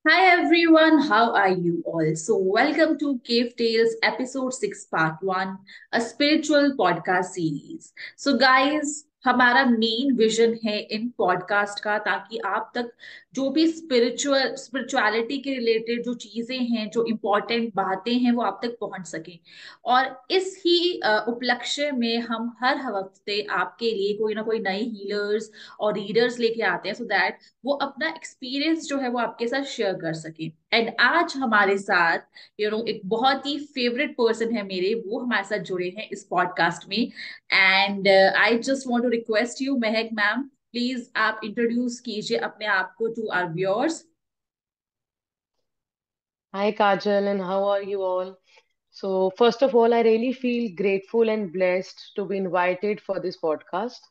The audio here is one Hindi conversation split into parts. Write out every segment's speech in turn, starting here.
Hi everyone, how are you all? So, welcome to Cave Tales episode 6 part 1, a spiritual podcast series. So, guys, हमारा मेन विजन है इन पॉडकास्ट का ताकि आप तक जो भी स्पिरिचुअलिटी के रिलेटेड जो चीजें हैं, जो इम्पोर्टेंट बातें हैं, वो आप तक पहुंच सकें। और इस ही उपलक्ष्य में हम हर हफ्ते आपके लिए कोई ना कोई नए हीलर्स और रीडर्स लेके आते हैं, सो दैट वो अपना एक्सपीरियंस जो है वो आपके साथ शेयर कर सके। एंड आज हमारे साथ एक बहुत ही फेवरेट पर्सन है मेरे, वो हमारे साथ जुड़े हैं इस पॉडकास्ट में। And I just want to request you, Mehak ma'am, please आप इंट्रोड्यूस कीजिए अपने आप को to our viewers. Hi Kajal, and how are you all? So, first of all, I really feel grateful and blessed to be invited for this podcast.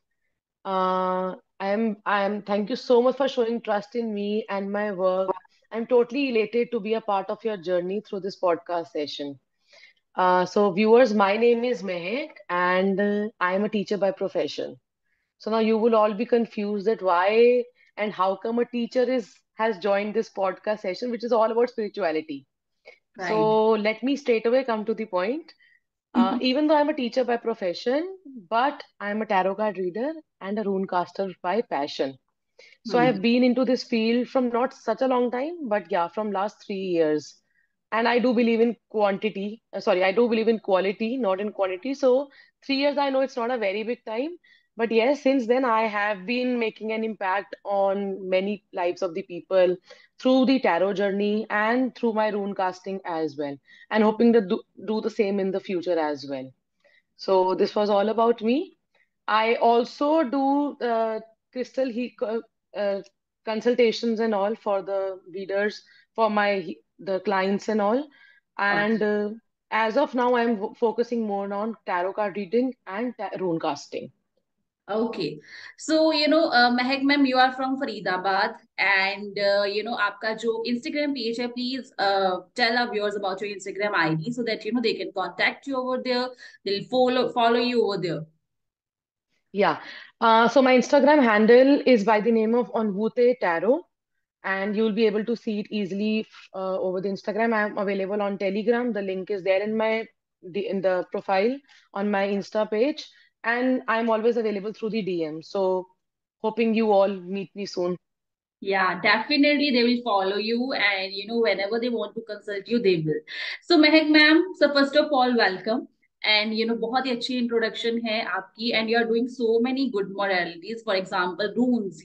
Thank you so much for showing trust in me and my work. I'm totally elated to be a part of your journey through this podcast session. So, viewers, my name is Mehek, and I am a teacher by profession. So now you will all be confused that why and how come a teacher is has joined this podcast session, which is all about spirituality. Right. So let me straight away come to the point. Even though I'm a teacher by profession, but I'm a tarot card reader and a rune caster by passion. So I've been into this field from not such a long time, but yeah, from last 3 years. And I do believe in quantity. Sorry, I do believe in quality, not in quantity. So 3 years, I know it's not a very big time, but yes, since then I have been making an impact on many lives of the people through the tarot journey and through my rune casting as well, and hoping to do the same in the future as well. So this was all about me. I also do crystal uh, consultations and all for the readers, for the clients and all. And as of now, I'm focusing more on tarot card reading and rune casting. Okay. So Mahak ma'am, you are from Faridabad and आपका जो इंस्टाग्राम पेज है, please tell our viewers about your Instagram ID so that they can contact you over there, they will follow you over there. Yeah. So my Instagram handle is by the name of Onvute Tarot, and you'll be able to see it easily over the Instagram. I'm available on Telegram. The link is there in the profile on my Insta page, and I'm always available through the DM. So hoping you all meet me soon. Yeah, definitely they will follow you, and whenever they want to consult you, they will. So Mehak ma'am, so first of all, welcome. And बहुत ही अच्छी इंट्रोडक्शन है आपकी, and you are doing so many good modalities, for example runes,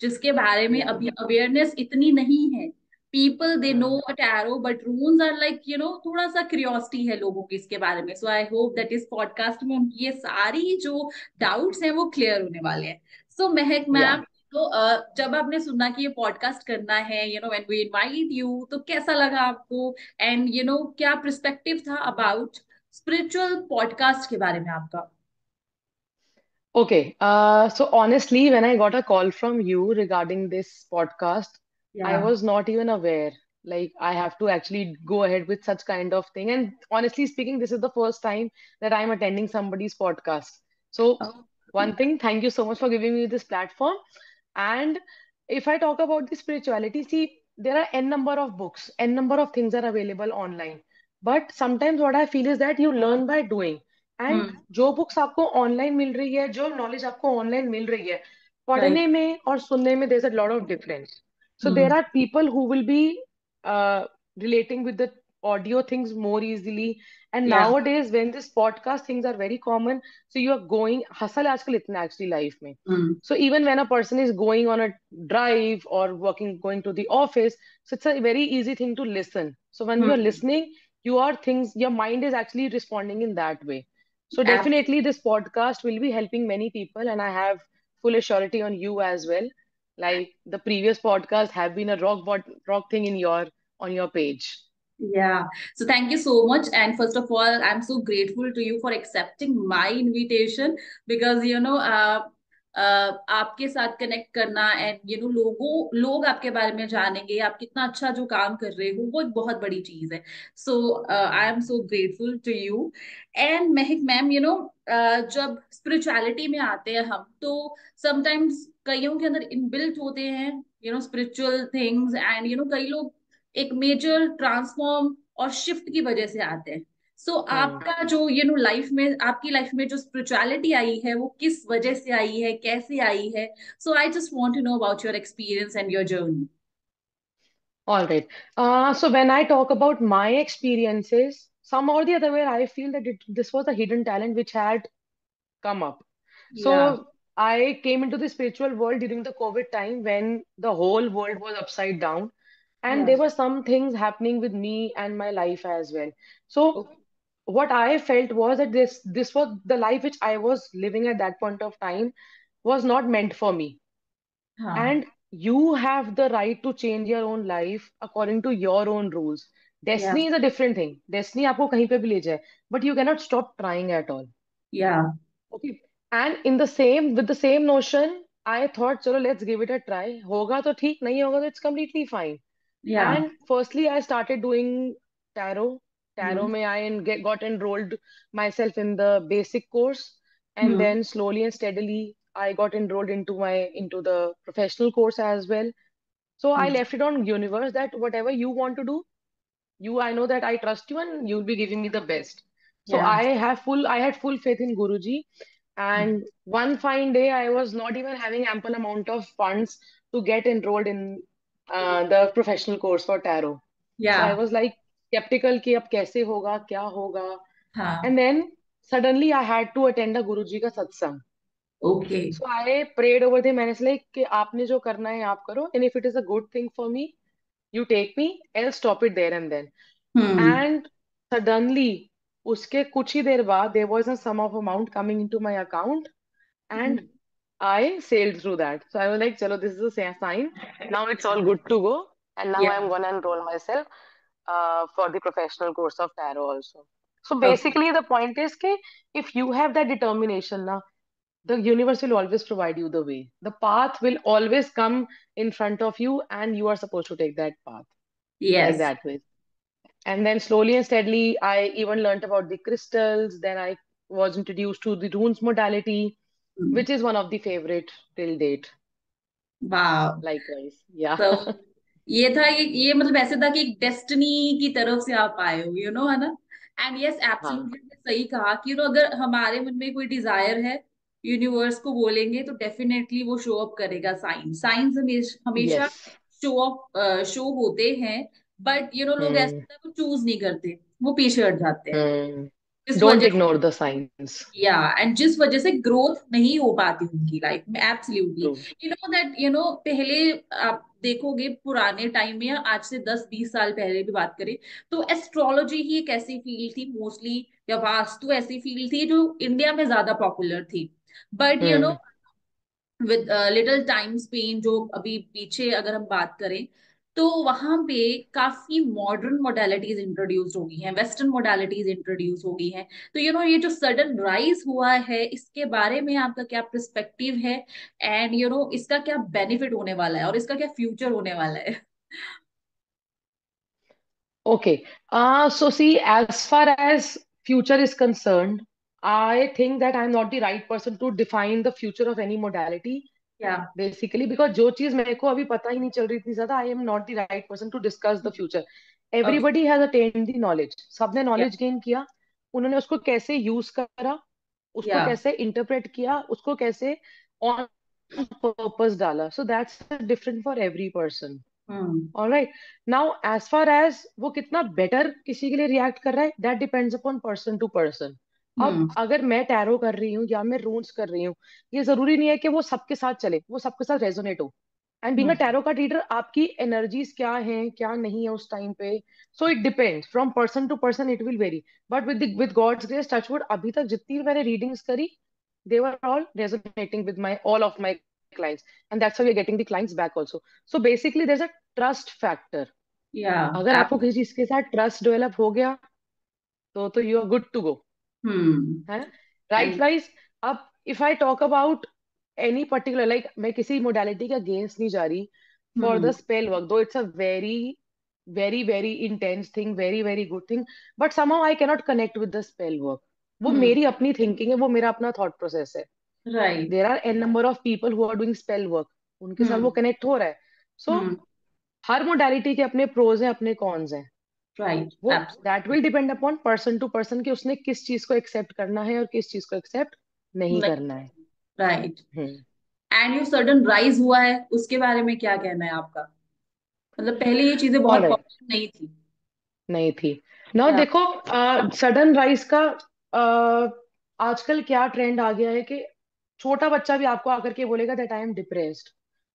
जिसके बारे में Yeah. अभी अवेयरनेस इतनी नहीं है। People they know Hmm. A tarot, but runes are like थोड़ा सा क्यूरियोसिटी है लोगों की इसके बारे में। सो आई होप दैट इस पॉडकास्ट में उनकी ये सारी जो डाउट्स हैं वो क्लियर होने वाले हैं। सो महक Yeah. मैम, जब आपने सुना कि ये पॉडकास्ट करना है, व्हेन वी इनवाइट यू, तो कैसा लगा आपको? एंड क्या पर्सपेक्टिव था अबाउट स्पिरिचुअल पॉडकास्ट के बारे में आपका? Okay. So honestly, when I got a call from you regarding this podcast, I या was not even aware. Like I have to actually go ahead with such kind of thing. And honestly speaking, this is the first time that I'm attending somebody's podcast. So one thing, thank you so much for giving me this platform. And if I talk about the spirituality, see, there are n number of books, n number of things are available online. But sometimes what I feel is that you learn by doing. And hmm. जो बुक्स आपको ऑनलाइन मिल रही है, जो नॉलेज आपको ऑनलाइन मिल रही है, राइट। पढ़ने में और सुनने में there is a lot of difference. So hmm. There are people who will be relating with the audio things more easily. And या nowadays when this podcast things are very common, so you are going hustle आजकल इतना actually life में. हम्म। So even when a person is going on a drive or working going to the office, so it's a very easy thing to listen. So when you're hmm. listening, your mind is actually responding in that way. So definitely absolutely. this podcast will be helping many people, and I have full surety on you as well. Like the previous podcast have been a rock thing in your on your page. Yeah. So thank you so much. And first of all, I'm so grateful to you for accepting my invitation because आपके साथ कनेक्ट करना एंड लोग आपके बारे में जानेंगे, आप कितना अच्छा जो काम कर रहे हो, वो एक बहुत बड़ी चीज है। So I am so grateful to you. And Mahak ma'am, जब स्पिरिचुअलिटी में आते हैं हम, तो समटाइम्स कईयों के अंदर इनबिल्ट होते हैं स्पिरिचुअल थिंग्स, एंड कई लोग एक मेजर ट्रांसफॉर्म और शिफ्ट की वजह से आते हैं। सो हम्म आपका जो लाइफ में, आपकी लाइफ में जो स्पिरिचुअलिटी आई है वो किस वजह से आई है, कैसे आई है? So I just want to know about your experience and your journey. All right. So when I talk about my experiences, some or the other way, I feel that this was a hidden talent which had come up. या So I came into the spiritual world during the COVID time when the whole world was upside down, and या there were some things happening with me and my life as well. So what I felt was that this was the life which I was living at that point of time was not meant for me. हाँ And you have the right to change your own life according to your own rules. या Destiny is a different thing. Destiny आपको कहीं पे भी ले जाए, but you cannot stop trying at all. या Okay. And in the same with the same notion, I thought, चलो let's give it a try. होगा तो ठीक, नहीं होगा तो it's completely fine. या And firstly, I started doing tarot. Tarot हम्म में got enrolled myself in the basic course, and hmm then slowly and steadily I got enrolled into the professional course as well. So I hmm, left it on universe that whatever you want to do, I know that I trust you and you'll be giving me the best. So या I had full faith in Guruji. And one fine day, I was not even having ample amount of funds to get enrolled in the professional course for tarot. या So I was like skeptical कि अब कैसे होगा, क्या होगा. हाँ And then suddenly I had to attend a Guruji का सत्संग. Okay So I prayed over them and it's like कि आपने जो करना है आप करो. And if it is a good thing for me, you take me, else stop it there and then. Hmm And suddenly, उसके कुछ ही देर बाद, there was a sum of amount coming into my account, and I sailed through that. So I was like, chalo, this is a sign. Now it's all good to go. And now या I'm gonna enroll myself for the professional course of tarot also. So okay basically, the point is कि if you have that determination, na, the universe will always provide you the way. The path will always come in front of you, and you are supposed to take that path like yes that way. And then slowly and steadily, I even learned about the crystals. Then I was introduced to the runes modality, which is one of the favorite till date. वाह। Likewise, yeah. तो ये था, ये मतलब ऐसे था कि एक डेस्टिनी की तरफ से आप आए हो, है ना? एंड यस, हाँ, एब्सोल्युटली सही कहा कि अगर हमारे मन में कोई डिजायर है, यूनिवर्स को बोलेंगे तो डेफिनेटली वो शो अप करेगा। साइंस साइंस हमेशा yes. शो होते हैं। बट लोग ऐसा Hmm. होता है वो चूज नहीं करते, वो पीछे हट जाते हैं। Hmm. इस Don't वजह ignore the signs. या एंड जिस वजह से ग्रोथ नहीं हो पाती उनकी लाइफ में। एब्सोल्युटली। True. दैट पहले आप देखोगे पुराने टाइम में, या आज से 10-20 साल पहले भी बात करें, तो एस्ट्रोलॉजी ही एक ऐसी फील्ड थी मोस्टली, या वास्तु ऐसी फील्ड थी जो इंडिया में ज्यादा पॉपुलर थी। But Hmm. With little time Spain, जो अभी पीछे अगर हम बात करें, तो वहां पे काफी मॉडर्न मोडालिटीज इंट्रोड्यूस हो गई हैं, वेस्टर्न मोडालिटीज इंट्रोड्यूस हो गई हैं। तो ये जो सडन राइज हुआ है, इसके बारे में आपका क्या पर्सपेक्टिव है? एंड इसका क्या बेनिफिट होने वाला है और इसका क्या फ्यूचर होने वाला है? Okay. So see, as far as future is concerned, I think that I'm not the right person to define the future of any modality. या बेसिकली बिकॉज जो चीज मेरे को अभी पता ही नहीं चल रही इतनी ज्यादा, I am not the right person to discuss the future. Okay everybody has attend the knowledge, सबने या नॉलेज गेन किया, उन्होंने उसको कैसे यूज करा, उसको या कैसे इंटरप्रेट किया, उसको कैसे ऑन पर्पस डाला. So that's different for every person. Hmm alright. Now as far as वो कितना बेटर किसी के लिए रिएक्ट कर रहा है, that depends upon person to person. अब हम्म अगर मैं टैरो कर रही हूँ या मैं रून्स कर रही हूँ, ये जरूरी नहीं है कि वो सबके साथ चले, वो सबके साथ रेजोनेट हो. And being a hmm tarot card reader, आपकी एनर्जीज क्या हैं क्या नहीं है उस टाइम पे. So it depends from person to person, it will vary. But with God's grace, touchwood, अभी तक जितनी भी मैंने रीडिंग्स करी, they were all resonating with my all of my clients, and that's how we're getting the clients back also. So basically there's a trust factor. या अगर आपको किसी चीज के साथ ट्रस्ट डेवलप हो गया, तो you are good to go. Hmm है राइट एंड वाइज. अब if I talk about any particular, like मैं किसी मोडालिटी के अगेंस्ट नहीं जा रही. For the hmm spell work, though it's a very very very intense thing, very very good thing, but somehow I cannot connect with the spell work. वो हम्म मेरी अपनी थिंकिंग है, वो मेरा अपना थॉट प्रोसेस है. Right there are an number of people who are doing spell work, उनके साथ वो हम्म कनेक्ट हो रहा है. सो हम्म हर मोडालिटी के अपने प्रोज हैं, अपने कॉन्स हैं। राइट, वो that absolutely. Will depend upon person to person कि उसने किस चीज को एक्सेप्ट करना है और किस चीज को एक्सेप्ट नहीं नहीं, करना है। Right. Hmm. And you sudden rise हुआ है, उसके बारे में क्या कहना है आपका? मतलब पहले ये चीजें ऑल बहुत राइट। कॉमन नहीं थी। नहीं थी। ना या। देखो, सडन राइज का आजकल क्या ट्रेंड आ गया है कि छोटा बच्चा भी आपको आकर के बोलेगा दैट आई एम डिप्रेस्ड।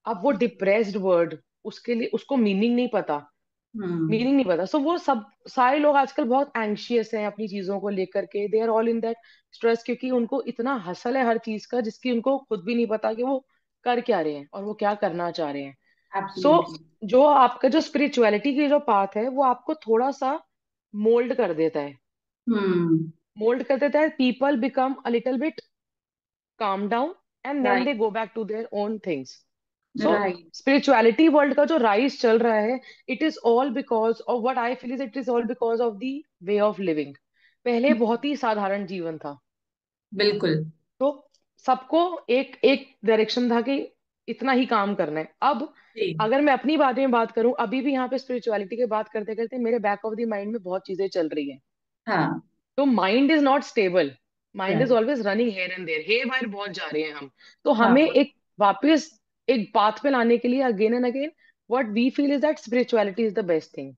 अब वो डिप्रेस्ड वर्ड, उसके लिए उसको मीनिंग नहीं पता। हम्म। मीनिंग नहीं पता, सो वो सब सारे लोग आजकल बहुत एंग्शियस हैं अपनी चीजों को लेकर के। They are all in that stress, क्योंकि उनको इतना हसल है हर चीज का जिसकी उनको खुद भी नहीं पता कि वो कर क्या रहे हैं और वो क्या करना चाह रहे हैं। So absolutely. जो आपका जो स्पिरिचुअलिटी की जो पाथ है वो आपको थोड़ा सा मोल्ड कर देता है। हम्म। मोल्ड कर देता है, people become a little bit calm down and then they right, go back to their own things. So right. spirituality world का जो राइज चल रहा है, it is all because of what I feel is it is all because of the way of living. पहले बहुत ही साधारण जीवन था। बिल्कुल। तो सबको एक एक डायरेक्शन था कि इतना ही काम करना है। अब जी। अगर मैं अपनी बारे में बात करूं, अभी भी यहाँ पे स्पिरिचुअलिटी की बात करते करते मेरे बैक ऑफ द माइंड में बहुत चीजें चल रही हैं। हाँ। तो mind is not stable. Mind is right. Always running here and there, हे बार बहुत जा रहे हैं हम। तो हमें हाँ। एक वापस एक बात पे लाने के लिए again and again what we feel is that spirituality is the best thing.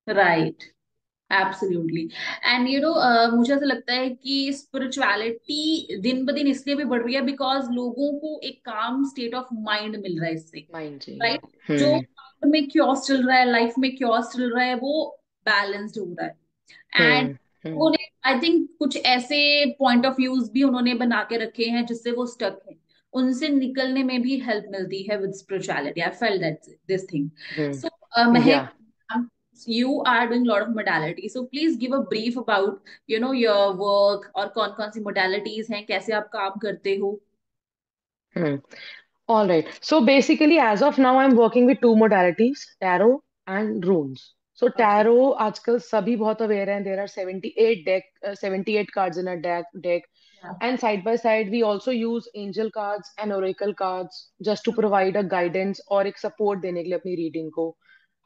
Right, absolutely. And मुझे ऐसा लगता है कि स्पिरिचुअलिटी दिन ब दिन इसलिए भी बढ़ रही है बिकॉज लोगों को एक काम स्टेट ऑफ माइंड मिल रहा है इससे। माइंड चाहिए। राइट। जो हम्म। mind में क्योस चल रहा है, लाइफ में क्योस चल रहा है, वो बैलेंस्ड हो रहा है। एंड हम्म। हम्म। उन्होंने आई थिंक कुछ ऐसे पॉइंट ऑफ व्यूज भी उन्होंने बना के रखे हैं जिससे वो स्टक है। उनसे निकलने में भी हेल्प मिलती है with spirituality. I felt that this thing. So yeah. Mahak, you are doing a lot of modalities, so please give a brief about your work और कौन कौन सी modalities हैं, कैसे आप काम करते हो? हम्म। All right. So basically, as of now, I'm working with two modalities, tarot and runes. So Okay. tarot, आजकल सभी बहुत aware हैं. There are 78 78 cards in a deck. Yeah. And side by side, we also use angel cards and oracle cards just to provide a guidance और एक support देने के लिए अपनी reading को.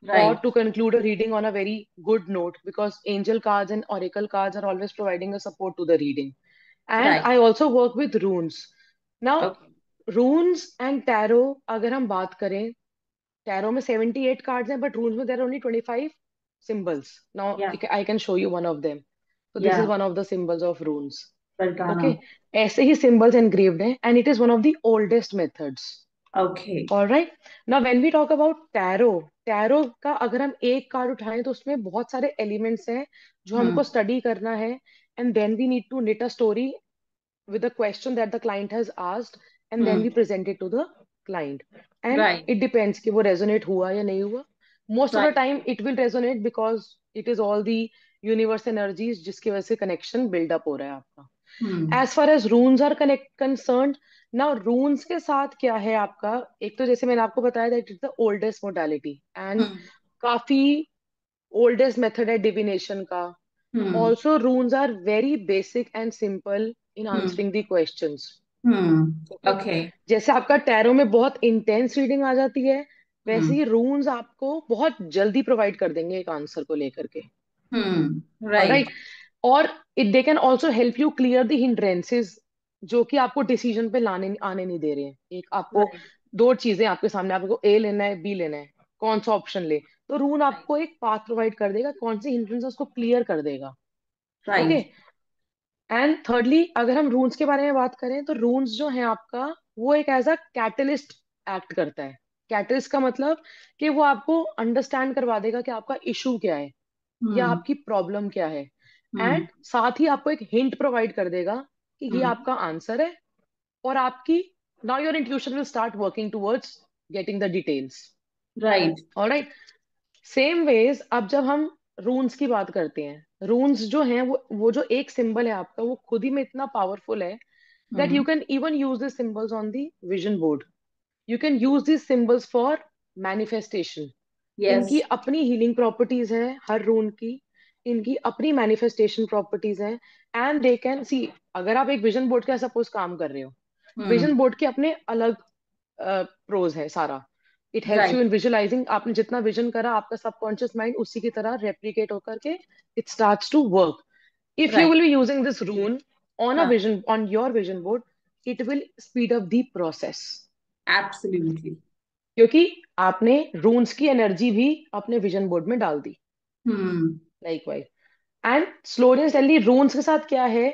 Or Right. to conclude a reading on a very good note, because angel cards and oracle cards are always providing a support to the reading. And Right. I also work with runes. Now, Okay. रून्स and tarot अगर हम बात करें, टैरो में 78 कार्ड्स हैं बट रून्स में there only 25 symbols. Now Yeah. I can show you one of them. तो this is Yeah. One of the symbols of runes. Okay. Beltana. ऐसे ही सिंबल्स एनग्रेव्ड हैं and it is one of the oldest methods. Okay. Alright. Now when we talk about tarot, tarot का अगर हम एक कार्ड उठाएं तो उसमें बहुत सारे एलिमेंट्स हैं जो Hmm. हमको स्टडी करना है। And then we need to knit a story with a question that the client has asked, and then we Hmm. present it to the client. And Right. it depends कि वो resonate हुआ या नहीं हुआ. Most of the Right. time it will resonate because it is all the universe energies जिसकी वजह से connection build up हो रहा है आपका. Hmm. As far as runes are connect concerned, now runes के साथ क्या है आपका, एक तो जैसे मैंने आपको बताया that it's the oldest modality and Hmm. काफी oldest method है divination का. Hmm. Also runes are very basic and simple in Hmm. answering the questions. Hmm. Okay. Okay. जैसे आपका टैरो में बहुत इंटेंस रीडिंग आ जाती है, वैसे ही Hmm. रून्स आपको बहुत जल्दी प्रोवाइड कर देंगे एक आंसर को लेकर के। Hmm. Right. ऑलराइट। और it they can also help you clear the hindrances जो कि आपको डिसीजन पे लाने आने नहीं दे रहे हैं। एक आपको Right. दो चीजें आपके सामने, आपको ए लेना है बी लेना है, कौन सा ऑप्शन ले। तो रून Right. आपको एक पाथ प्रोवाइड कर देगा, कौन सी हिंड्रेंस उसको क्लियर कर देगा। ओके। Right. एंड थर्डली अगर हम रून्स के बारे में बात करें तो रून्स जो है आपका, वो एक एज अ कैटलिस्ट एक्ट करता है। कैटलिस्ट का मतलब कि वो आपको अंडरस्टैंड करवा देगा कि आपका इशू क्या है या Hmm. आपकी प्रॉब्लम क्या है। Hmm. एंड साथ ही आपको एक हिंट प्रोवाइड कर देगा कि ये Hmm. आपका आंसर है। और आपकी now your intuition will start working towards getting the details. Right. Alright. Same ways अब जब हम रून्स की बात करते हैं, रून्स जो हैं वो जो एक सिंबल है आपका, वो खुद ही में इतना पावरफुल है that you Hmm. can even use these symbols on the vision board. You can use these symbols for manifestation. इनकी Yes. अपनी हीलिंग प्रॉपर्टीज है हर रून की, इनकी अपनी मैनिफेस्टेशन प्रॉपर्टीज हैं। एंड दे कैन सी, अगर आप एक विजन बोर्ड का सपोज काम कर रहे हो, Hmm. विजन बोर्ड के अपने अलग प्रोज है सारा। It helps right. You in visualising, आपने जितना विजन करा आपका सबकॉन्शियस माइंड उसी की तरह रेप्लिकेट होकर के it starts to work. If you right. will be using this rune on a हाँ। vision, on your vision board, it will speed up the process. Absolutely. क्योंकि आपने रून्स की एनर्जी भी अपने विजन बोर्ड में डाल दी. Hmm. Likewise. And slowly and steadily runes के साथ क्या है,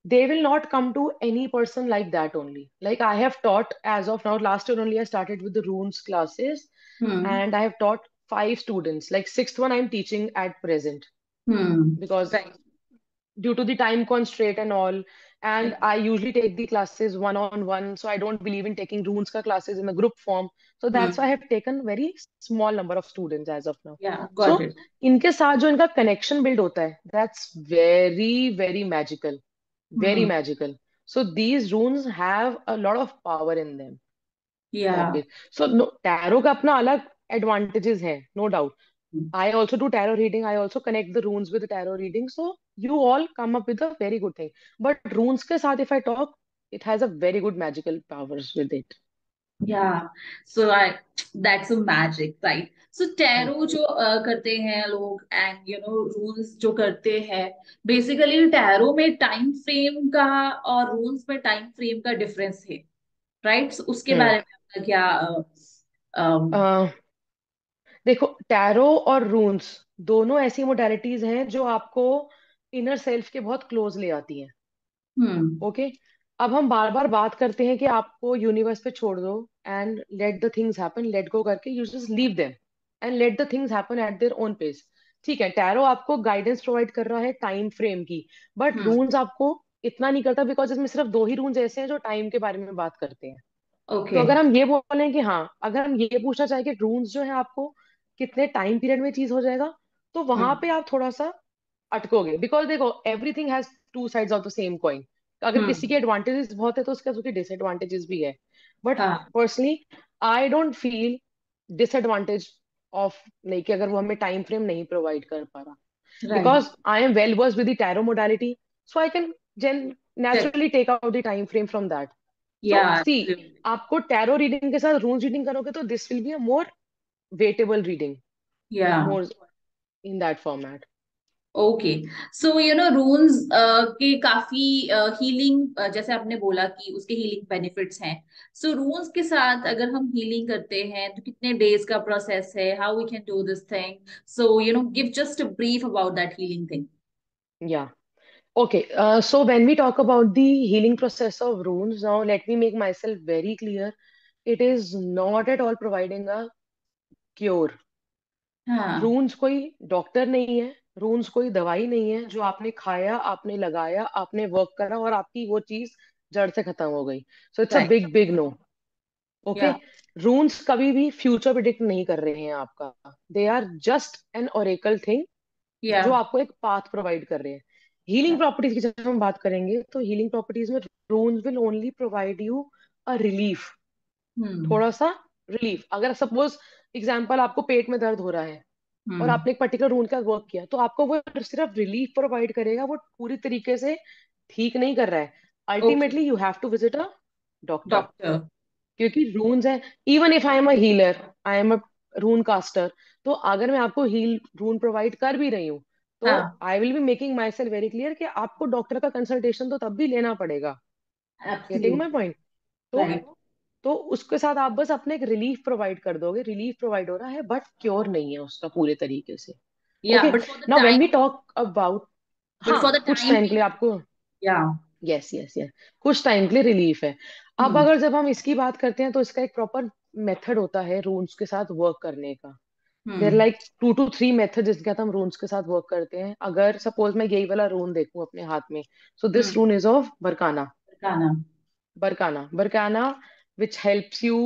they will not come to any person like that only. Like I have taught as of now, last year only I started with the runes classes, hmm. and I have taught 5 students. Like sixth one I'm teaching at present hmm. because right. due to the time constraint and all. And I usually take the classes one on one, so I don't believe in taking runes ka classes in the group form. So that's why I hmm. have taken very small number of students as of now. या So गॉट इट। इनके साथ जो इनका connection build होता है, that's very very magical, very hmm. magical. So these runes have a lot of power in them. या। That is. So no, tarot का अपना अलग advantages है, no doubt. I also do tarot reading. I also connect the runes with the tarot reading. So you all come up with a very good thing. But runes के साथ if I talk, it has a very good magical powers with it. Yeah. So I, that's a magic, right. So Hmm. Tarot जो करते हैं लोग, एंड रूल्स जो करते हैं, बेसिकली टैरो में टाइम फ्रेम का और रूल्स में टाइम फ्रेम का डिफरेंस है, राइट? उसके Hmm. बारे में आपका क्या अम, Uh, देखो, टैरो और रून्स दोनों ऐसी मोडालिटीज हैं जो आपको इनर सेल्फ के बहुत क्लोज ले आती हैं. हम्म। ओके. अब हम बार बार बात करते हैं कि आपको यूनिवर्स पे छोड़ दो and let the things happen, let go करके you just leave them and let the things happen at their own pace. ठीक है, टैरो आपको गाइडेंस प्रोवाइड कर रहा है टाइम फ्रेम की, बट हम्म। रून्स आपको इतना नहीं करता बिकॉज इसमें सिर्फ 2 ही रून्स ऐसे हैं जो टाइम के बारे में बात करते हैं. तो ओके। अगर हम ये बोलें कि हाँ, अगर हम ये पूछना चाहें कि रून्स जो है आपको कितने टाइम पीरियड में चीज हो जाएगा, तो वहां हम्म। पे आप थोड़ा सा अटकोगे. बिकॉज देखो, everything has 2 sides of the same coin. अगर किसी के हम्म। एडवांटेजेस बहुत है तो उसके उसके डिसएडवांटेजेस भी है. बट हाँ। Personally I don't feel disadvantage of, नहीं कि अगर वो हमें टाइम फ्रेम नहीं प्रोवाइड कर पा रहा. Right. Because I am well versed with the tarot modality, so I can जेन naturally take out the time frame from that. Yeah. So सी, आपको टैरो रीडिंग के साथ रून्स रीडिंग करोगे तो this will be a more veritable reading, yeah. More in that format. Okay. So rules के काफी हीलिंग, जैसे आपने बोला कि उसके हीलिंग बेनिफिट्स हैं। सो रूल्स के साथ अगर हम हीलिंग करते हैं तो कितने डेज का प्रोसेस है, how we can do this thing? So give just a brief about that healing thing. Yeah. Okay. So when we talk about the healing process of runes, now let me make myself very clear. It is not at all providing a cure. हाँ। रून्स कोई डॉक्टर नहीं है. रून्स कोई दवाई नहीं है जो आपने खाया, आपने लगाया, आपने वर्क करा और आपकी वो चीज जड़ से खत्म हो गई. So it's a right. Big big no. Okay. Yeah. Runes कभी भी फ्यूचर प्रिडिक्ट नहीं कर रहे हैं आपका. They are just an oracle thing yeah. जो आपको एक पाथ प्रोवाइड कर रहे हैं. हीलिंग प्रॉपर्टीज की जब हम बात करेंगे तो हीलिंग प्रॉपर्टीज में runes will only provide you a relief. Hmm. थोड़ा सा रिलीफ. अगर सपोज एग्जांपल आपको पेट में दर्द हो रहा है और हम्म। आपने एक पर्टिकुलर रूल का वर्क किया, तो आपको वो सिर्फ रिलीफ प्रोवाइड करेगा, वो पूरी तरीके से ठीक नहीं कर रहा है. Okay. Ultimately you have to visit a doctor. Doctor. क्योंकि रून्स है. Even if I am a healer, I am a rune caster, तो अगर मैं आपको हील रून प्रोवाइड कर भी रही हूँ, तो हाँ। I will be making my self very clear कि आपको डॉक्टर का कंसल्टेशन तो तब भी लेना पड़ेगा. Getting my absolutely. पॉइंट. तो राइट। तो उसके साथ आप बस अपने एक रिलीफ प्रोवाइड कर दोगे. रिलीफ प्रोवाइड हो रहा है बट क्योर नहीं है उसका पूरे तरीके से. Yeah okay. But for the now when we time, talk about, but हाँ, फॉर द कुछ टाइम टाइम के लिए बीइंग। आपको, या। यस यस यस, कुछ टाइम के लिए रिलीफ है. अब हम्म। अगर जब हम इसकी बात करते हैं तो इसका एक प्रॉपर मेथड होता है रून्स के साथ वर्क करने का. देर हम्म। लाइक 2 to 3 मेथड जिसके साथ हम रून्स के साथ वर्क करते हैं. अगर सपोज मैं यही वाला रून देखूं अपने हाथ में, so this hmm. Rune is of Berkana. गाना। Berkana, Berkana which helps you.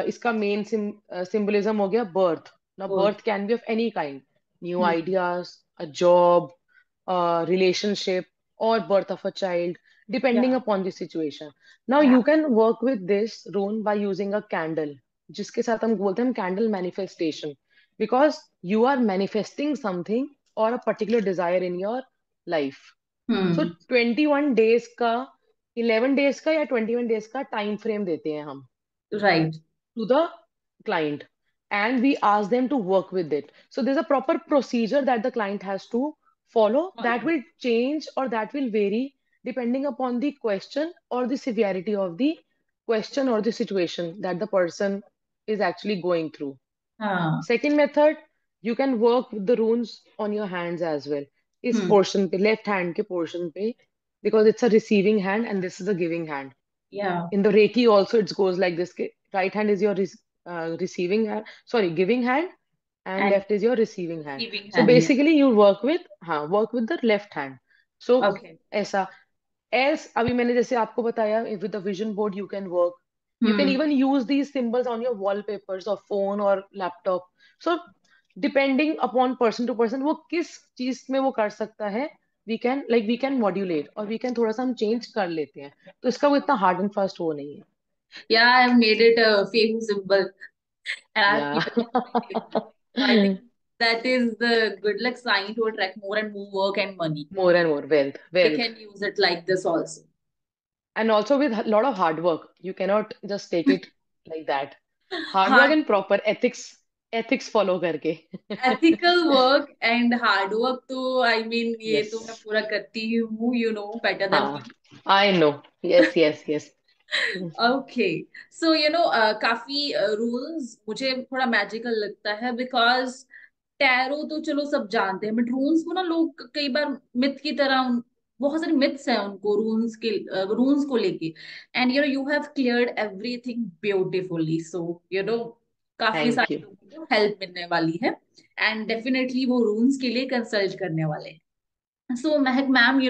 इसका मेन सिंबलिज्म हो गया बर्थ. ना बोल। Birth can be of any kind, new hmm. Ideas, a job, relationship, or birth of a child, depending या। upon the situation. Now या। you can work with this rune by using a candle, जिसके साथ हम बोलते हैं candle manifestation, because you are manifesting something or a particular desire in your life. So hmm. 21 days का, 11 days का या 21 days का टाइम फ्रेम देते हैं हम right. To the client. and we ask them to work with it. So there's a proper procedure that the client has to follow that Follow. will change or that will vary depending upon the question or the severity of the question or the situation that the person is actually going through. हाँ. Second method, you can work with the runes on your hands as well. इस Hmm. portion पे, left hand के portion पे, because it's a receiving hand and this is a giving hand. Yeah. In the Reiki also it goes like this. Right hand is your receiving hand, sorry, giving hand, and And left is your receiving hand. receiving So hand. Yeah. basically you work with the left hand. So Okay. ऐसा. Else अभी मैंने जैसे आपको बताया, with the vision board you can work. You can Hmm. even use these symbols on your wallpapers of phone or laptop. So depending upon person to person वो किस चीज में वो कर सकता है, we can modulate और we can थोड़ा सा हम change कर लेते हैं. तो इसका वो इतना hard and fast वो नहीं है. Yeah, I've made it a famous symbol and I've Yeah. kept it on my table. So I think that is the good luck sign to attract more and more work and money. More and more wealth, They wealth. can use it like this also. And also with a lot of hard work. You cannot just take it like that. Hard work Hard and proper ethics follow करके. ethical work and hard work तो I mean ये तो मैं Yes. पूरा करती ही हूँ, you know better than हाँ. me. I know. Yes, yes, yes. Okay. So काफी रूल्स मुझे थोड़ा मैजिकल लगता है बिकॉज टैरो तो चलो सब जानते हैं बट रून्स को ना लोग कई बार मिथ की तरह बहुत सारे मिथ्स हैं उनको रून्स को लेके. And you have cleared everything beautifully. So काफी Thank सारे you. लोगों को हेल्प मिलने वाली है एंड डेफिनेटली वो रून्स के लिए कंसल्ट करने वाले हैं. सो महक मैम,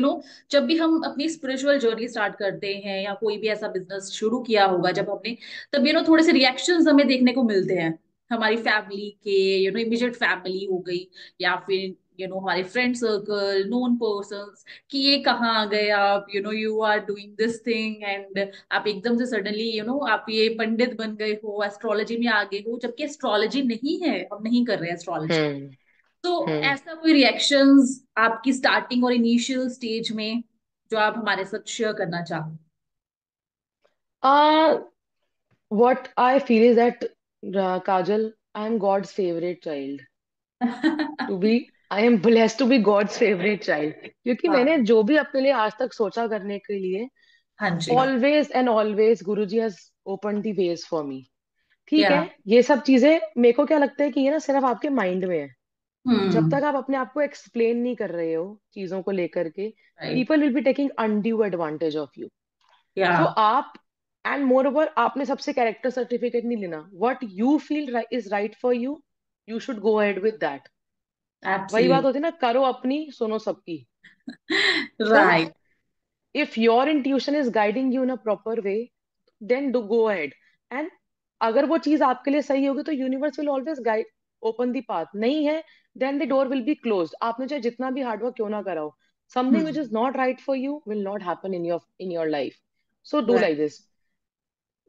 जब भी हम अपनी स्पिरिचुअल जर्नी स्टार्ट करते हैं या कोई भी ऐसा बिजनेस शुरू किया होगा जब हमने, तब थोड़े से रिएक्शंस हमें देखने को मिलते हैं हमारी फैमिली के. इमीडिएट फैमिली हो गई या फिर हमारे फ्रेंड सर्कल, नोन पर्सन्स, कि ये कहाँ आ गए आप, you are doing this thing and आप एकदम से सडनली आप ये पंडित बन गए हो, एस्ट्रोलॉजी में आ गए हो, जबकि एस्ट्रोलॉजी नहीं है, हम नहीं कर रहे हैं एस्ट्रोलॉजी. हम्म. तो हम्म. ऐसा कोई रिएक्शंस आपकी स्टार्टिंग और इनिशियल स्टेज में जो आप हमारे साथ शेयर करना चाहो? Uh, what I feel is that Kajal, I am God's favorite child. To be, I am blessed to be God's favorite child. क्योंकि मैंने हाँ. जो भी अपने लिए आज तक सोचा करने के लिए, हाँ जी. always and always Guruji has opened the ways for me. ठीक है. या. ये सब चीजें मेरे को क्या लगता है कि ये ना सिर्फ आपके माइंड में है. जब हम्म. तक आप अपने आप को एक्सप्लेन नहीं कर रहे हो चीजों को लेकर के, right. People will be taking undue advantage of you. या. सो आप, एंड मोर ओवर, आपने सबसे कैरेक्टर सर्टिफिकेट नहीं लेना. What you feel is right for you, you should go ahead with that. वही बात एब्सोल्युटली. होती है ना, करो अपनी सुनो सबकी. तो right. If your intuition is guiding you in a proper way, then do go ahead. And अगर वो चीज आपके लिए सही होगी तो universe will always guide, open the path. नहीं है, then the door will be closed. आपने चाहे जितना भी हार्डवर्क क्यों ना कराओ, something which hmm. Is not right for you will not happen in your life. So do like right. This.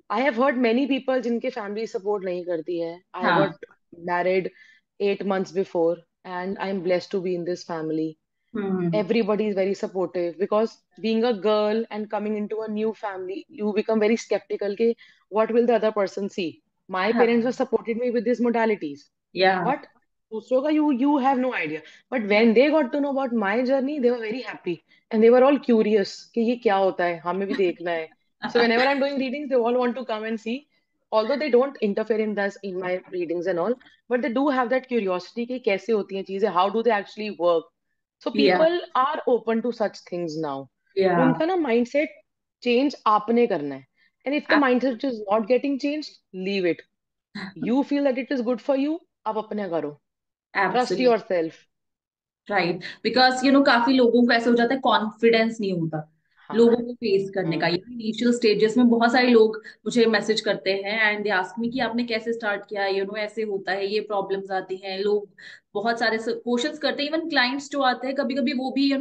I have heard many people जिनके फैमिली सपोर्ट नहीं करती है. आई हाँ. Got married 8 months before and I am blessed to be in this family. Hmm. Everybody is very supportive because being a girl and coming into a new family, you become very skeptical कि what will the other person see. My parents हाँ. were supported me with these modalities, या. but दूसरों का you have no idea. But when they got to know about my journey, they were very happy and they were all curious कि ये क्या होता है, हमें भी देखना है. So whenever I'm doing readings, they all want to come and see. Although they don't interfere in my readings and all, but they do have that curiosity कि कैसे होती हैं चीजें, how do they actually work. So या. people are open to such things now. या. उनका ना mindset change आपने करना है. And if the mindset is not getting changed, leave it. You feel that it is good for you, आप अपने करो. Trust absolutely. yourself. Right. Because काफी लोगों को ऐसा हो जाता है, कॉन्फिडेंस नहीं होता हाँ. लोगों को फेस करने का. हम्म. ये इनिशियल स्टेजेस में बहुत सारे लोग मुझे मैसेज करते हैं एंड दे आस्क मी कि आपने कैसे स्टार्ट किया, ऐसे होता है, ये प्रॉब्लम्स आती हैं, लोग बहुत सारे क्वेश्चंस करते हैं. इवन क्लाइंट्स जो आते हैं कभी कभी वो भी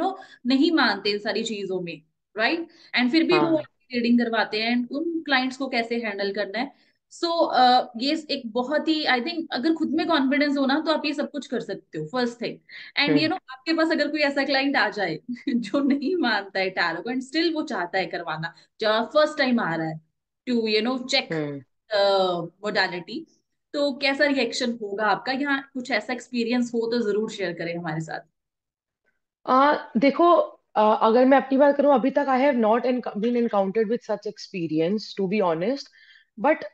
नहीं मानते इन सारी चीजों में. राइट. एंड फिर भी वो हाँ. रीडिंग करवाते हैं एंड उन क्लाइंट्स को कैसे हैंडल करना है. सो ये एक बहुत ही, आई थिंक, अगर खुद में कॉन्फिडेंस हो ना तो आप ये सब कुछ कर सकते हो, फर्स्ट थिंग. एंड हम्म. आपके पास अगर कोई ऐसा क्लाइंट आ जाए जो नहीं मानता है टैरो को एंड स्टिल वो चाहता है करवाना, जो फर्स्ट टाइम आ रहा है टू चेक हम्म. मोडालिटी, तो कैसा रिएक्शन होगा आपका? यहाँ कुछ ऐसा एक्सपीरियंस हो तो जरूर शेयर करें हमारे साथ। देखो, अगर मैं अपनी बात करूं, अभी तक I have not been encountered with such experience, to be honest. But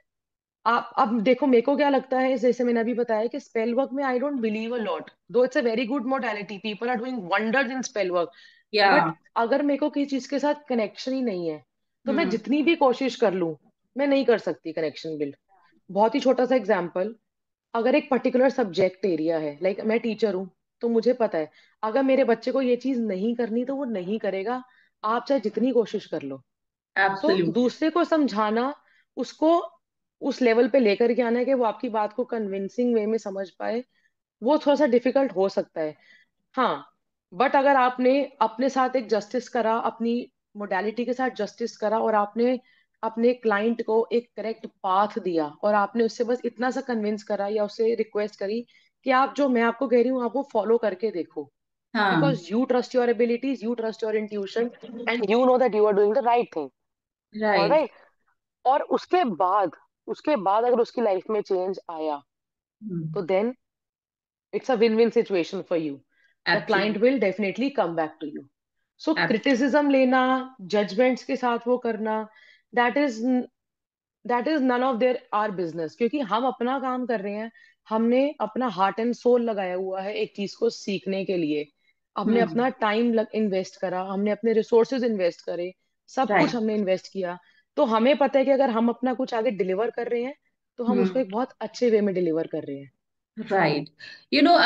आप अब देखो, मेरे को क्या लगता है, जैसे मैंने अभी बताया कि स्पेल वर्क में I don't believe a lot, though it's a very good modality, people are doing wonders in spell work. Yeah. But अगर मेरे को किसी चीज के साथ कनेक्शन ही नहीं है, तो मैं हम्म। जितनी भी कोशिश कर लूं, मैं नहीं कर सकती कनेक्शन बिल्ड। बहुत ही छोटा सा एग्जांपल, अगर एक पर्टिकुलर सब्जेक्ट एरिया है, लाइक मैं टीचर हूँ, तो मुझे पता है अगर मेरे बच्चे को ये चीज नहीं करनी तो वो नहीं करेगा, आप चाहे जितनी कोशिश कर लो। So absolutely. दूसरे को समझाना, उसको उस लेवल पे लेकर के आना है कि वो आपकी बात को कन्विंसिंग वे में समझ पाए, वो थोड़ा सा डिफिकल्ट हो सकता है। हाँ, बट अगर आपने अपने साथ एक जस्टिस करा, अपनी मोडालिटी के साथ जस्टिस करा, और आपने अपने क्लाइंट को एक करेक्ट पाथ दिया, और आपने उससे बस इतना सा कन्विंस करा या उससे रिक्वेस्ट करी कि आप जो मैं आपको कह रही हूँ आप वो फॉलो करके देखो, हाँ। Because you trust your abilities, you trust your intuition, and you know that you are doing the right thing. All right. Right. और उसके बाद अगर उसकी लाइफ में चेंज आया, तो then it's a win-win situation for you. The client absolutely. will definitely come back to you. So criticism लेना, judgments के साथ वो करना, that is that is none of their our business, क्योंकि हम अपना काम कर रहे हैं। हमने अपना हार्ट एंड सोल लगाया हुआ है एक चीज को सीखने के लिए। हमने अपना टाइम इन्वेस्ट करा, हमने अपने रिसोर्सेज इन्वेस्ट करे, सब कुछ राइट। हमने इन्वेस्ट किया। तो हमें पता है कि अगर हम अपना कुछ आगे डिलीवर कर रहे हैं, तो हम उसको एक बहुत अच्छे वे में डिलीवर कर रहे हैं। राइट। यू नो,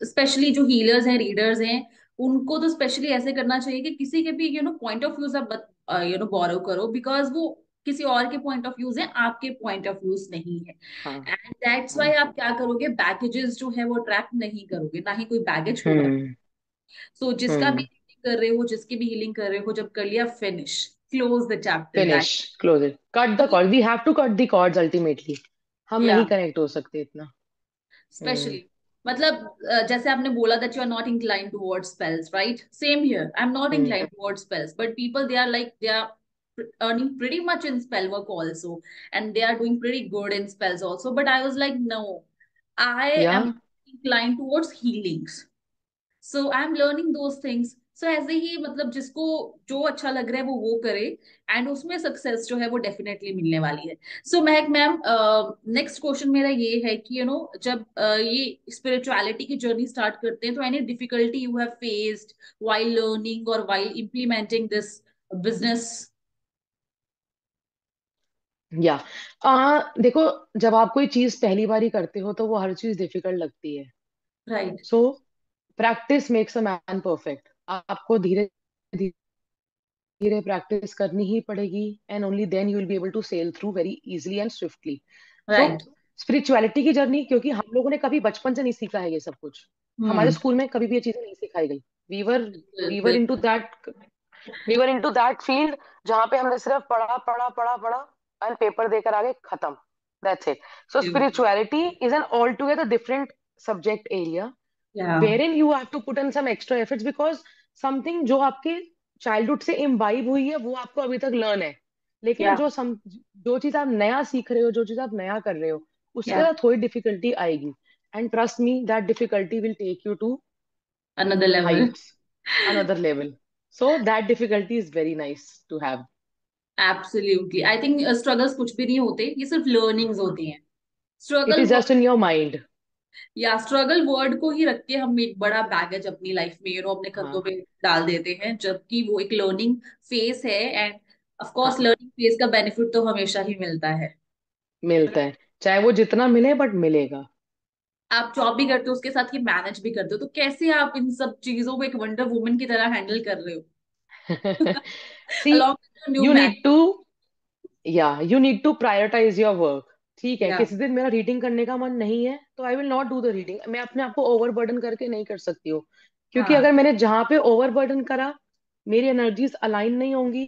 स्पेशली जो हीलर्स हैं, रीडर्स हैं, उनको तो स्पेशली ऐसे करना चाहिए कि किसी के भी पॉइंट ऑफ व्यू आप बोरो करो, बिकॉज वो किसी और के पॉइंट ऑफ व्यूज हैं, आपके पॉइंट ऑफ व्यूज नहीं है। हाँ। एंड दैट्स वाई हाँ। आप क्या करोगे, बैगेजेस जो है वो ट्रैक नहीं करोगे, ना ही कोई बैगेज होगा। हम्म। सो जिसका भी हम्म। हीलिंग कर रहे हो, जिसकी भी हीलिंग कर रहे हो, जब कर लिया, finish, close the chapter, finish, that. Close it, cut the cord, we have to cut the cords ultimately. हम या। नहीं कनेक्ट हो सकते इतना। हम्म। स्पेशली, मतलब जैसे आपने बोला that you are not inclined towards spells, right? Same here, I am not hmm. Inclined towards spells, but people, they are like, they are earning pretty much in spell work also, and they are doing pretty good in spells also, but I was like, no, I या am inclined towards healings. So I am learning those things. So ऐसे ही, मतलब जिसको जो अच्छा लग रहा है वो करे, एंड उसमें सक्सेस जो है वो डेफिनेटली मिलने वाली है। सो महक मैम, नेक्स्ट क्वेश्चन मेरा ये है कि जब ये स्पिरिचुअलिटी की जर्नी स्टार्ट करते हैं, तो any difficulty you have faced while learning और while implementing this business? या देखो, जब आप कोई चीज पहली बारी करते हो तो वो हर चीज डिफिकल्ट लगती है। Right. So practice makes a man perfect. आपको धीरे धीरे प्रैक्टिस करनी ही पड़ेगी, and only then you will be able to sail through very easily and swiftly. So right. Spirituality की जर्नी, क्योंकि हम लोगों ने कभी बचपन से नहीं सीखा है ये सब कुछ, हमारे हम्म। स्कूल में कभी भी ये चीजें नहीं सिखाई गई। वी वर बिल्कुल वी वर बिल्कुल। Into that we were into that field, जहां पे हमने सिर्फ पढ़ा पढ़ा पढ़ा पढ़ा, एंड पेपर देकर आगे खत्म, that's it. So spirituality is an all together different subject area, या। wherein you have to put in some extra efforts, because something जो आपके चाइल्डहुड से इम्बाइब हुई है वो आपको अभी तक लर्न है। लेकिन या। जो चीज आप नया सीख रहे हो, जो चीज आप नया कर रहे हो, उसके या। साथ थोड़ी डिफिकल्टी आएगी, and trust me that difficulty will take you to another level. heights, another level. So that difficulty is very nice to have. Absolutely, I think struggles कुछ भी नहीं होते, ये सिर्फ लर्निंग्स होती हैं। It struggle is just in your mind. या स्ट्रगल वर्ड को ही रख के हम एक बड़ा बैगेज अपनी लाइफ में अपने कंधों हाँ। पे डाल देते हैं, जबकि वो एक लर्निंग फेस है। एंड ऑफ कोर्स हाँ, लर्निंग फेस का बेनिफिट तो हमेशा ही मिलता है। मिलता है, चाहे वो जितना मिले बट मिलेगा। आप जॉब भी करते हो, उसके साथ ही मैनेज भी करते हो, तो कैसे आप इन सब चीजों को एक वंडर वुमन की तरह हैंडल कर रहे हो? See, along with new you man. need to you need to prioritize your work. ठीक है, या। किसी दिन मेरा रीडिंग करने का मन नहीं है तो आई will not do the reading. मैं अपने आप को ओवरबर्डन करके नहीं कर सकती हूँ, क्योंकि हाँ। अगर मैंने जहां पे ओवरबर्डन करा, मेरी एनर्जीज अलाइन नहीं होंगी,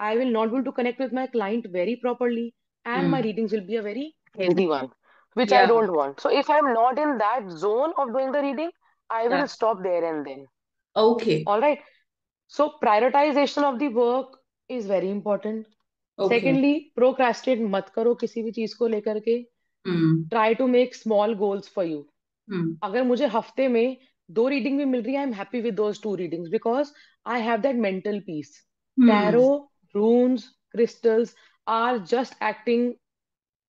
I will not be to connect with my client very properly, and my hmm. Readings will be a very healthy one, which I या। don't want. So if I'm not in that zone of doing the reading, I या। will stop there and then. Okay. All right. So prioritization of the work is very important. Okay. Secondly, procrastinate मत करो किसी भी चीज को लेकर के। Hmm. Try to make small goals for you. Hmm. अगर मुझे हफ्ते में 2 रीडिंग भी मिल रही है, I am happy with those 2 readings, because I have that mental peace. Hmm. Tarot, runes, crystals are just acting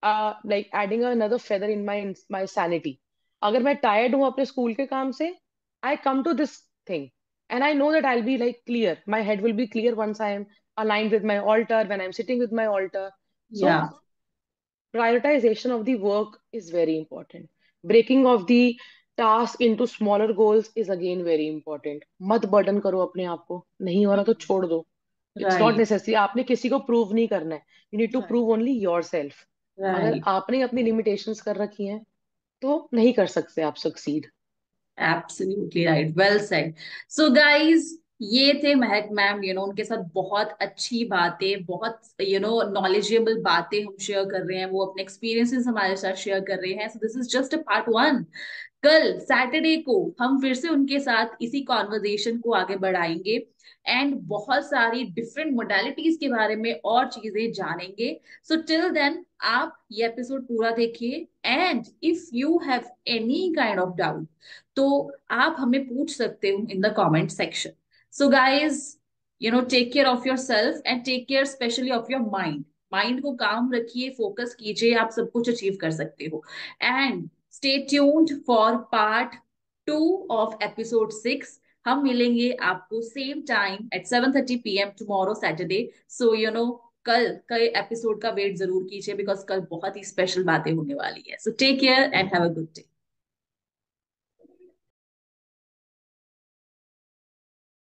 like adding another feather in my sanity. अगर मैं टायर्ड हूँ अपने स्कूल के काम से, I come to this thing and I know that I be like clear, my head will be clear once I am aligned with my altar, when I'm sitting with my altar. So या prioritization of the work is very important. Breaking of the task into smaller goals is again very important. मत बर्डन करो अपने आप को, नहीं हो रहा तो छोड़ दो। It's not right. नेसेसरी, आपने किसी को प्रूव नहीं करना है। You need to right. Prove only yourself. अगर राइट। आपने अपनी लिमिटेशंस कर रखी हैं तो नहीं कर सकते आप succeed. Absolutely right, well said. So guys, ये थे महक मैम। उनके साथ बहुत अच्छी बातें, बहुत नॉलेजेबल बातें हम शेयर कर रहे हैं। वो अपने एक्सपीरियंसेस हमारे साथ शेयर कर रहे हैं। So this is just a part one. कल सैटरडे को हम फिर से उनके साथ इसी कॉन्वर्जेशन को आगे बढ़ाएंगे एंड बहुत सारी डिफरेंट मोडालिटीज के बारे में और चीजें जानेंगे। सो टिल देन आप ये एपिसोड पूरा देखिए, and if you have any kind of doubt तो आप हमें पूछ सकते हो in the comment section. So guys, take care of yourself and take care specially of your mind. Mind को काम रखिए, फोकस कीजिए, आप सब कुछ अचीव कर सकते हो। And stay tuned for part 2 of episode 6। हम मिलेंगे आपको same time at 7:30 PM tomorrow Saturday. So कल के एपिसोड का वेट जरूर कीजिए, बिकॉज कल बहुत ही स्पेशल बातें होने वाली है। So take care and have a good day.